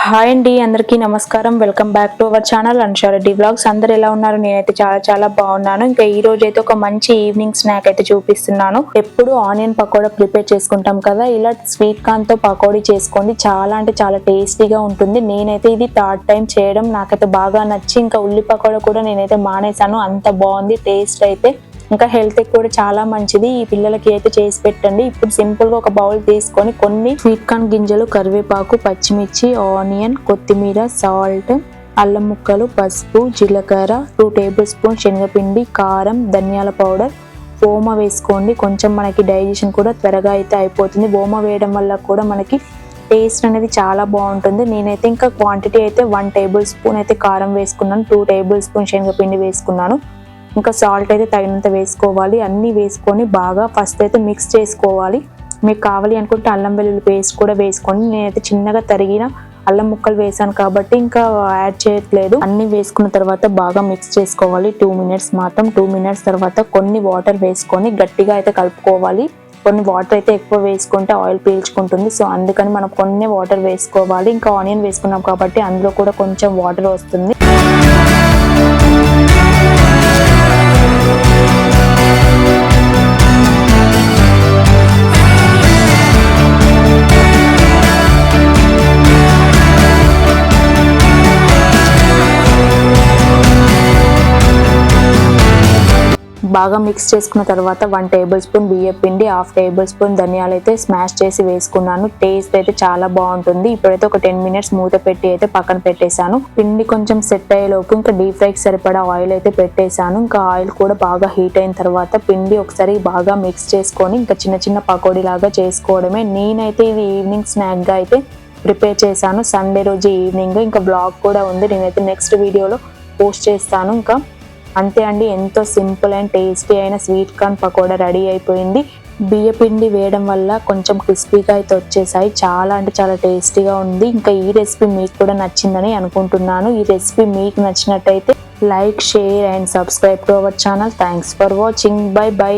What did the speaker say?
Hi అండి, అందరికీ నమస్కారం. Welcome back to our channel Ansha Reddy vlogs. అందరు ఎలా ఉన్నారు? నేనైతే చాలా బాగున్నాను. ఇంకా ఈ రోజు అయితే ఒక మంచి ఈవినింగ్ స్నాక్ అయితే చూపిస్తున్నాను. ఎప్పుడు ఆనియన్ పకోడా ప్రిపేర్ చేసుకుంటాం కదా, ఇలా స్వీట్ కార్న్ తో పకోడీ చేసుకోండి. చాలా అంటే చాలా టేస్టీగా ఉంటుంది. నేనైతే ఇది థర్డ్ టైం చేయడం, నాకైతే బాగా నచ్చి ఇంకా ఉల్లి పకోడా కూడా నేనైతే మానేశాను. అంత బాగుంది టేస్ట్ అయితే. ఇంకా హెల్త్ కూడా చాలా మంచిది. ఈ పిల్లలకి అయితే చేసి పెట్టండి. ఇప్పుడు సింపుల్ గా ఒక బౌల్ తీసుకొని కొన్ని స్వీట్ కార్న్ గింజలు, కరివేపాకు, పచ్చిమిర్చి, ఆనియన్, కొత్తిమీర, సాల్ట్, అల్లం ముక్కలు, పసుపు, జీలకర్ర, 2 టేబుల్ స్పూన్ శనగపిండి, కారం, ధనియాల పౌడర్, ఓమ వేసుకోండి. కొంచెం మనకి డైజెషన్ కూడా త్వరగా అయితే అయిపోతుంది. ఓమ వేయడం వల్ల కూడా మనకి టేస్ట్ అనేది చాలా బాగుంటుంది. నేనైతే ఇంకా క్వాంటిటీ అయితే 1 టేబుల్ స్పూన్ అయితే కారం వేసుకున్నాను, 2 టేబుల్ స్పూన్ శనగపిండి వేసుకున్నాను. ఇంకా సాల్ట్ అయితే తగినంత వేసుకోవాలి. అన్నీ వేసుకొని బాగా ఫస్ట్ అయితే మిక్స్ చేసుకోవాలి. మీకు కావాలి అనుకుంటే అల్లం వెల్లుల్లి పేస్ట్ కూడా వేసుకోండి. నేనైతే చిన్నగా తరిగిన అల్లం ముక్కలు వేసాను కాబట్టి ఇంకా యాడ్ చేయట్లేదు. అన్నీ వేసుకున్న తర్వాత బాగా మిక్స్ చేసుకోవాలి 2 మినిట్స్ మాత్రం. 2 మినిట్స్ తర్వాత కొన్ని వాటర్ వేసుకొని గట్టిగా అయితే కలుపుకోవాలి. కొన్ని వాటర్ అయితే ఎక్కువ వేసుకుంటే ఆయిల్ పీల్చుకుంటుంది, సో అందుకని మనం కొన్ని వాటర్ వేసుకోవాలి. ఇంకా ఆనియన్ వేసుకున్నాం కాబట్టి అందులో కూడా కొంచెం వాటర్ వస్తుంది. బాగా మిక్స్ చేసుకున్న తర్వాత 1 టేబుల్ స్పూన్ బియ్యం పిండి, 1/2 టేబుల్ స్పూన్ ధనియాలు అయితే స్మాష్ చేసి వేసుకున్నాను. టేస్ట్ అయితే చాలా బాగుంటుంది. ఇప్పుడైతే ఒక 10 మినిట్స్ మూత పెట్టి అయితే పక్కన పెట్టేశాను. పిండి కొంచెం సెట్ అయ్యేలోపు ఇంకా డీప్ ఫ్రైకి సరిపడా ఆయిల్ అయితే పెట్టేశాను. ఇంకా ఆయిల్ కూడా బాగా హీట్ అయిన తర్వాత పిండి ఒకసారి బాగా మిక్స్ చేసుకొని ఇంకా చిన్న పకోడీ లాగా చేసుకోవడమే. నేనైతే ఇది ఈవినింగ్ స్నాక్ గా అయితే ప్రిపేర్ చేశాను. సండే రోజు ఈవినింగ్. ఇంకా బ్లాగ్ కూడా ఉంది, నేనైతే నెక్స్ట్ వీడియోలో పోస్ట్ చేస్తాను. ఇంకా అంతే అండి, ఎంతో సింపుల్ అండ్ టేస్టీ అయిన స్వీట్ కార్న్ పకోడా రెడీ అయిపోయింది. బియ్య పిండి వేయడం వల్ల కొంచెం క్రిస్పీగా అయితే వచ్చేసాయి. చాలా అంటే చాలా టేస్టీగా ఉంది. ఇంకా ఈ రెసిపీ మీకు కూడా నచ్చిందని అనుకుంటున్నాను. ఈ రెసిపీ మీకు నచ్చినట్టయితే like, share and subscribe to our channel. Thanks for watching. By.